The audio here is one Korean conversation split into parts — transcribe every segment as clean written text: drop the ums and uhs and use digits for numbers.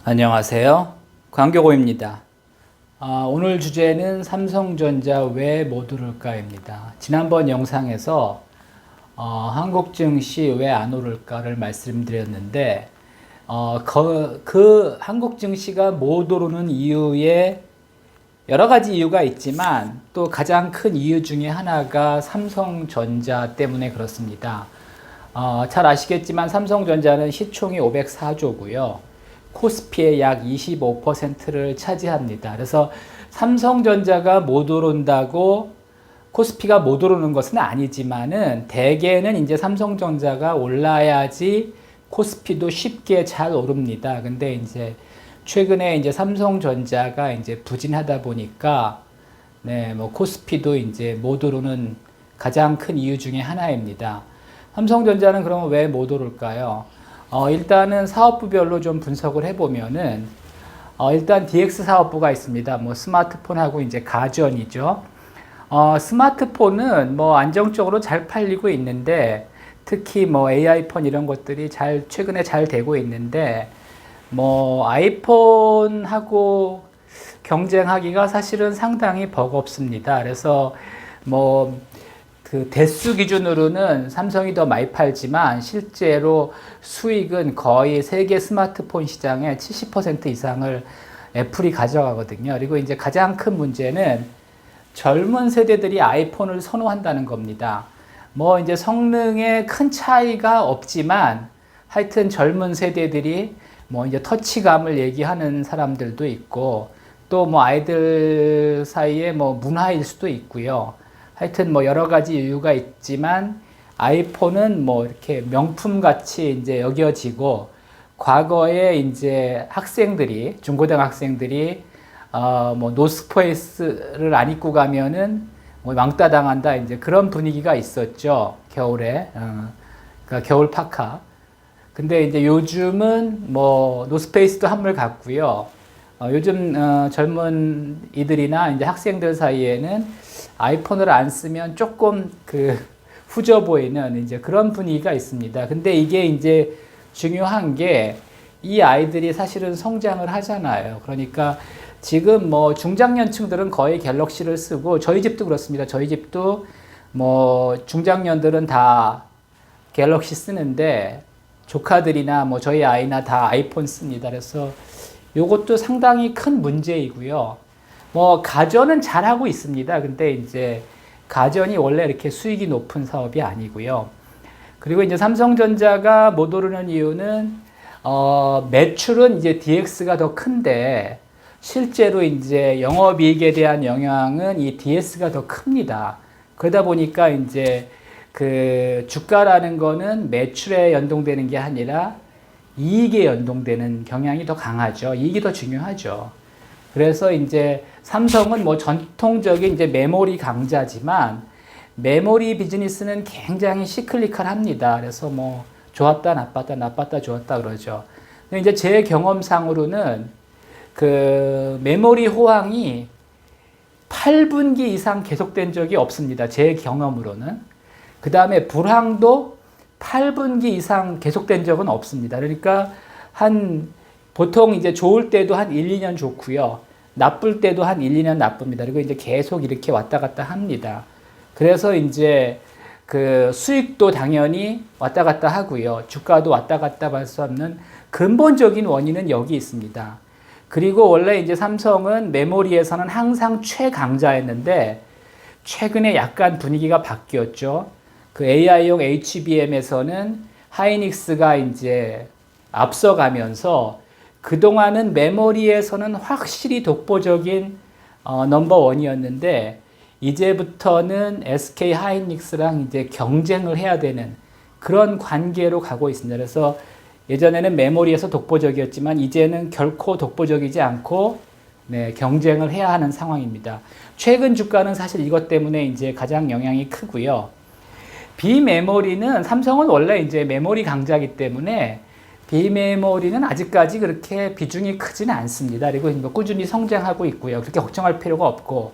안녕하세요. 광교고입니다. 오늘 주제는 삼성전자 왜 못 오를까입니다. 지난번 영상에서 한국 증시 왜 안 오를까를 말씀드렸는데 그 한국 증시가 못 오르는 이유에 여러 가지 이유가 있지만 또 가장 큰 이유 중에 하나가 삼성전자 때문에 그렇습니다. 잘 아시겠지만 삼성전자는 시총이 504조고요. 코스피의 약 25%를 차지합니다. 그래서 삼성전자가 못 오른다고 코스피가 못 오르는 것은 아니지만은 대개는 이제 삼성전자가 올라야지 코스피도 쉽게 잘 오릅니다. 근데 이제 최근에 이제 삼성전자가 이제 부진하다 보니까 뭐 코스피도 이제 못 오르는 가장 큰 이유 중에 하나입니다. 삼성전자는 그러면 왜 못 오를까요? 일단은 사업부별로 좀 분석을 해보면은, 일단 DX 사업부가 있습니다. 뭐 스마트폰하고 이제 가전이죠. 스마트폰은 뭐 안정적으로 잘 팔리고 있는데, 특히 뭐 AI폰 이런 것들이 최근에 잘 되고 있는데, 뭐 아이폰하고 경쟁하기가 사실은 상당히 버겁습니다. 그래서 뭐 그 대수 기준으로는 삼성이 더 많이 팔지만 실제로 수익은 거의 세계 스마트폰 시장의 70% 이상을 애플이 가져가거든요. 그리고 이제 가장 큰 문제는 젊은 세대들이 아이폰을 선호한다는 겁니다. 뭐 이제 성능에 큰 차이가 없지만 하여튼 젊은 세대들이 뭐 이제 터치감을 얘기하는 사람들도 있고 또 뭐 아이들 사이에 뭐 문화일 수도 있고요. 하여튼 뭐 여러 가지 이유가 있지만 아이폰은 뭐 이렇게 명품 같이 이제 여겨지고 과거에 이제 학생들이 중고등학생들이 뭐 노스페이스를 안 입고 가면은 뭐 왕따 당한다 이제 그런 분위기가 있었죠. 겨울에 그러니까 겨울 파카. 근데 이제 요즘은 뭐 노스페이스도 한물 같고요. 요즘 젊은 이들이나 이제 학생들 사이에는 아이폰을 안 쓰면 조금 그 후져 보이는 이제 그런 분위기가 있습니다. 근데 이게 이제 중요한 게 이 아이들이 사실은 성장을 하잖아요. 그러니까 지금 뭐 중장년층들은 거의 갤럭시를 쓰고 저희 집도 그렇습니다. 저희 집도 뭐 중장년들은 다 갤럭시 쓰는데 조카들이나 뭐 저희 아이나 다 아이폰 씁니다. 그래서 요것도 상당히 큰 문제이고요. 뭐 가전은 잘하고 있습니다. 근데 이제 가전이 원래 이렇게 수익이 높은 사업이 아니고요. 그리고 이제 삼성전자가 못 오르는 이유는 매출은 이제 DX가 더 큰데 실제로 이제 영업이익에 대한 영향은 이 DS가 더 큽니다. 그러다 보니까 이제 그 주가라는 거는 매출에 연동되는 게 아니라 이익에 연동되는 경향이 더 강하죠. 이익이 더 중요하죠. 그래서 이제 삼성은 뭐 전통적인 이제 메모리 강자지만 메모리 비즈니스는 굉장히 시클리컬합니다. 그래서 뭐 좋았다 나빴다 나빴다 좋았다 그러죠. 근데 이제 제 경험상으로는 그 메모리 호황이 8분기 이상 계속된 적이 없습니다. 제 경험으로는. 그 다음에 불황도 8분기 이상 계속된 적은 없습니다. 그러니까 보통 이제 좋을 때도 한 1, 2년 좋고요. 나쁠 때도 한 1, 2년 나쁩니다. 그리고 이제 계속 이렇게 왔다 갔다 합니다. 그래서 이제 그 수익도 당연히 왔다 갔다 하고요. 주가도 왔다 갔다 할 수 없는 근본적인 원인은 여기 있습니다. 그리고 원래 이제 삼성은 메모리에서는 항상 최강자였는데 최근에 약간 분위기가 바뀌었죠. 그 AI용 HBM에서는 하이닉스가 이제 앞서가면서 그동안은 메모리에서는 확실히 독보적인 넘버원이었는데 이제부터는 SK 하이닉스랑 이제 경쟁을 해야 되는 그런 관계로 가고 있습니다. 그래서 예전에는 메모리에서 독보적이었지만 이제는 결코 독보적이지 않고 경쟁을 해야 하는 상황입니다. 최근 주가는 사실 이것 때문에 이제 가장 영향이 크고요. 비메모리는 삼성은 원래 이제 메모리 강자이기 때문에 비메모리는 아직까지 그렇게 비중이 크지는 않습니다. 그리고 꾸준히 성장하고 있고요. 그렇게 걱정할 필요가 없고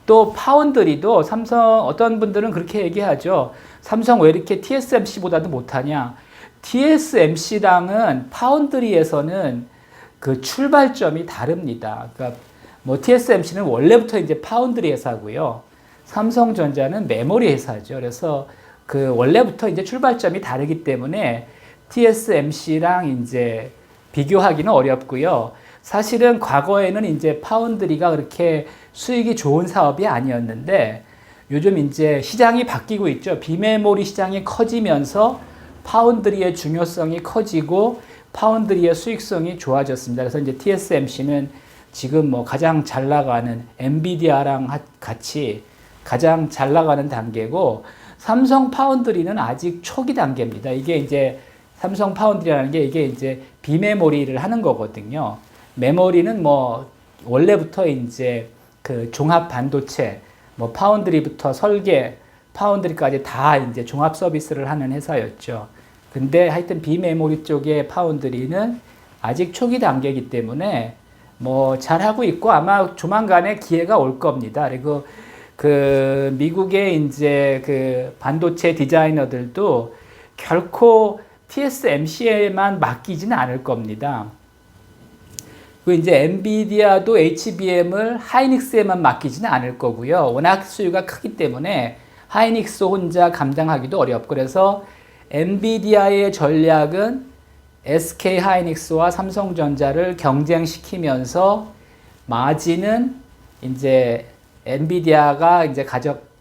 또 파운드리도 삼성 어떤 분들은 그렇게 얘기하죠. 삼성 왜 이렇게 TSMC보다도 못하냐. TSMC랑은 파운드리에서는 그 출발점이 다릅니다. 그러니까 뭐 TSMC는 원래부터 이제 파운드리 회사고요. 삼성전자는 메모리 회사죠. 그래서 그 원래부터 이제 출발점이 다르기 때문에 TSMC랑 이제 비교하기는 어렵고요. 사실은 과거에는 이제 파운드리가 그렇게 수익이 좋은 사업이 아니었는데 요즘 이제 시장이 바뀌고 있죠. 비메모리 시장이 커지면서 파운드리의 중요성이 커지고 파운드리의 수익성이 좋아졌습니다. 그래서 이제 TSMC는 지금 뭐 가장 잘 나가는 엔비디아랑 같이 가장 잘 나가는 단계고 삼성 파운드리는 아직 초기 단계입니다. 이게 이제 삼성 파운드리라는 게 이게 이제 비메모리를 하는 거거든요. 메모리는 뭐 원래부터 이제 그 종합 반도체 뭐 파운드리부터 설계, 파운드리까지 다 이제 종합 서비스를 하는 회사였죠. 근데 하여튼 비메모리 쪽의 파운드리는 아직 초기 단계이기 때문에 뭐 잘하고 있고 아마 조만간에 기회가 올 겁니다. 그리고 그 미국의 이제 그 반도체 디자이너들도 결코 TSMC에만 맡기지는 않을 겁니다. 그 이제 엔비디아도 HBM을 하이닉스에만 맡기지는 않을 거고요. 워낙 수요가 크기 때문에 하이닉스 혼자 감당하기도 어렵고 그래서 엔비디아의 전략은 SK 하이닉스와 삼성전자를 경쟁시키면서 마진은 이제 엔비디아가 이제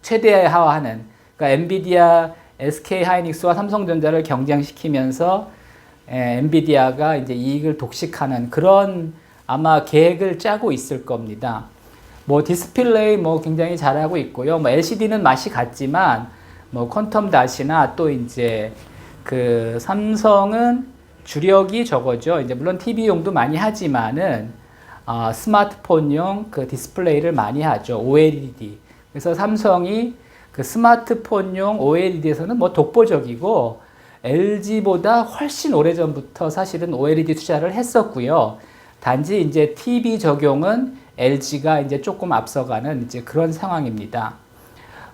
최대화하는 그러니까 엔비디아, SK 하이닉스와 삼성전자를 경쟁시키면서 엔비디아가 이제 이익을 독식하는 그런 아마 계획을 짜고 있을 겁니다. 뭐 디스플레이 뭐 굉장히 잘하고 있고요. 뭐 LCD는 맛이 같지만 뭐 퀀텀 닷이나 또 이제 그 삼성은 주력이 저거죠. 이제 물론 TV용도 많이 하지만은 스마트폰용 그 디스플레이를 많이 하죠. OLED. 그래서 삼성이 그 스마트폰용 OLED에서는 뭐 독보적이고 LG보다 훨씬 오래전부터 사실은 OLED 투자를 했었고요. 단지 이제 TV 적용은 LG가 이제 조금 앞서가는 이제 그런 상황입니다.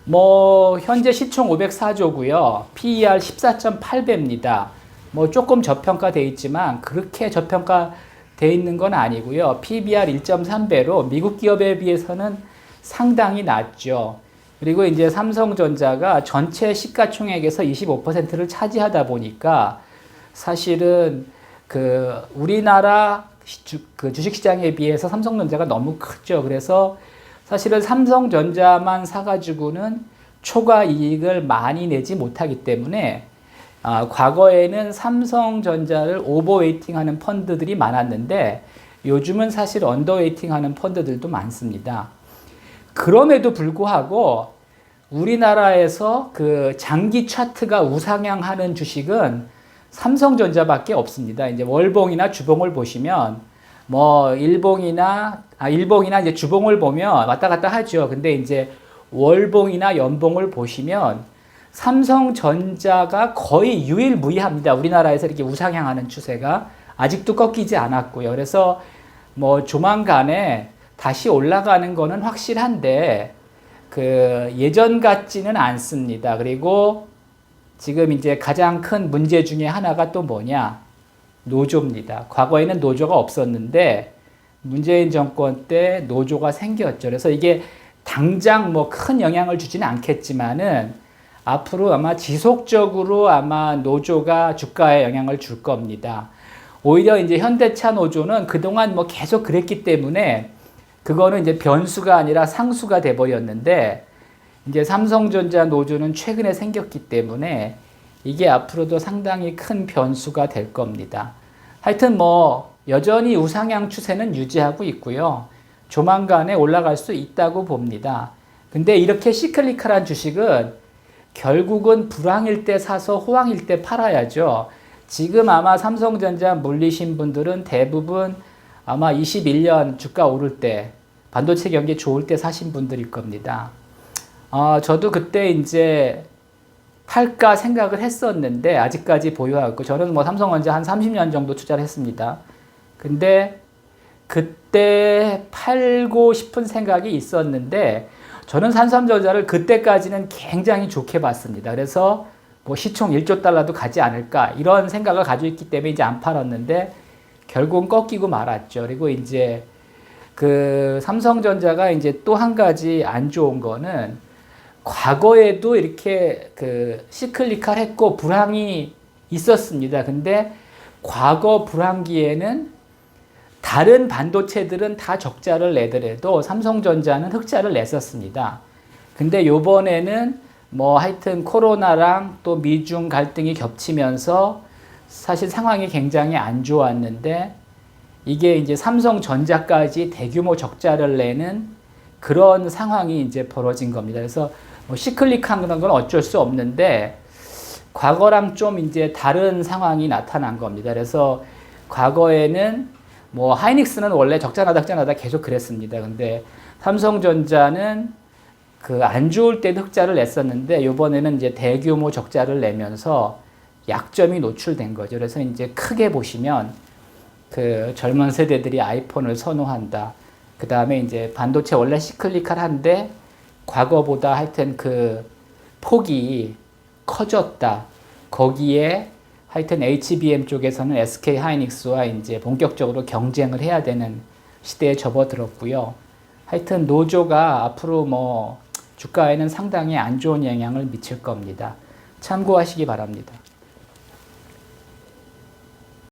뭐 현재 시총 504조고요. PER 14.8배입니다. 뭐 조금 저평가돼 있지만 그렇게 저평가돼 있는 건 아니고요. PBR 1.3배로 미국 기업에 비해서는 상당히 낮죠. 그리고 이제 삼성전자가 전체 시가총액에서 25%를 차지하다 보니까 사실은 그 우리나라 그 주식시장에 비해서 삼성전자가 너무 크죠. 그래서 사실은 삼성전자만 사가지고는 초과 이익을 많이 내지 못하기 때문에 과거에는 삼성전자를 오버웨이팅하는 펀드들이 많았는데 요즘은 사실 언더웨이팅하는 펀드들도 많습니다. 그럼에도 불구하고 우리나라에서 그 장기 차트가 우상향하는 주식은 삼성전자밖에 없습니다. 이제 월봉이나 주봉을 보시면 뭐 일봉이나 이제 주봉을 보면 왔다 갔다 하죠. 근데 이제 월봉이나 연봉을 보시면 삼성전자가 거의 유일무이합니다. 우리나라에서 이렇게 우상향하는 추세가 아직도 꺾이지 않았고요. 그래서 뭐 조만간에 다시 올라가는 거는 확실한데 그 예전 같지는 않습니다. 그리고 지금 이제 가장 큰 문제 중에 하나가 또 뭐냐? 노조입니다. 과거에는 노조가 없었는데 문재인 정권 때 노조가 생겼죠. 그래서 이게 당장 뭐 큰 영향을 주지는 않겠지만은 앞으로 아마 지속적으로 아마 노조가 주가에 영향을 줄 겁니다. 오히려 이제 현대차 노조는 그동안 뭐 계속 그랬기 때문에 그거는 이제 변수가 아니라 상수가 돼버렸는데 이제 삼성전자 노조는 최근에 생겼기 때문에 이게 앞으로도 상당히 큰 변수가 될 겁니다. 하여튼 뭐 여전히 우상향 추세는 유지하고 있고요. 조만간에 올라갈 수 있다고 봅니다. 근데 이렇게 시클리컬한 주식은 결국은 불황일 때 사서 호황일 때 팔아야죠. 지금 아마 삼성전자 물리신 분들은 대부분 아마 21년 주가 오를 때 반도체 경기 좋을 때 사신 분들일 겁니다. 저도 그때 이제 팔까 생각을 했었는데 아직까지 보유하고 저는 뭐 삼성전자 한 30년 정도 투자를 했습니다. 근데 그때 팔고 싶은 생각이 있었는데 저는 삼성전자를 그때까지는 굉장히 좋게 봤습니다. 그래서 뭐 시총 1조 달러도 가지 않을까 이런 생각을 가지고 있기 때문에 이제 안 팔았는데 결국은 꺾이고 말았죠. 그리고 이제 그 삼성전자가 이제 또 한 가지 안 좋은 거는 과거에도 이렇게 그 시클리칼했고 불황이 있었습니다. 근데 과거 불황기에는 다른 반도체들은 다 적자를 내더라도 삼성전자는 흑자를 냈었습니다. 근데 요번에는 뭐 하여튼 코로나랑 또 미중 갈등이 겹치면서 사실 상황이 굉장히 안 좋았는데 이게 이제 삼성전자까지 대규모 적자를 내는 그런 상황이 이제 벌어진 겁니다. 그래서 뭐 시클릭한 건 어쩔 수 없는데 과거랑 좀 이제 다른 상황이 나타난 겁니다. 그래서 과거에는 뭐 하이닉스는 원래 적자나다 계속 그랬습니다. 근데 삼성전자는 그 안 좋을 때도 흑자를 냈었는데 이번에는 이제 대규모 적자를 내면서 약점이 노출된 거죠. 그래서 이제 크게 보시면 그 젊은 세대들이 아이폰을 선호한다. 그 다음에 이제 반도체 원래 시클리칼한데 과거보다 하여튼 그 폭이 커졌다. 거기에 하여튼 HBM 쪽에서는 SK 하이닉스와 이제 본격적으로 경쟁을 해야 되는 시대에 접어들었고요. 하여튼 노조가 앞으로 뭐 주가에는 상당히 안 좋은 영향을 미칠 겁니다. 참고하시기 바랍니다.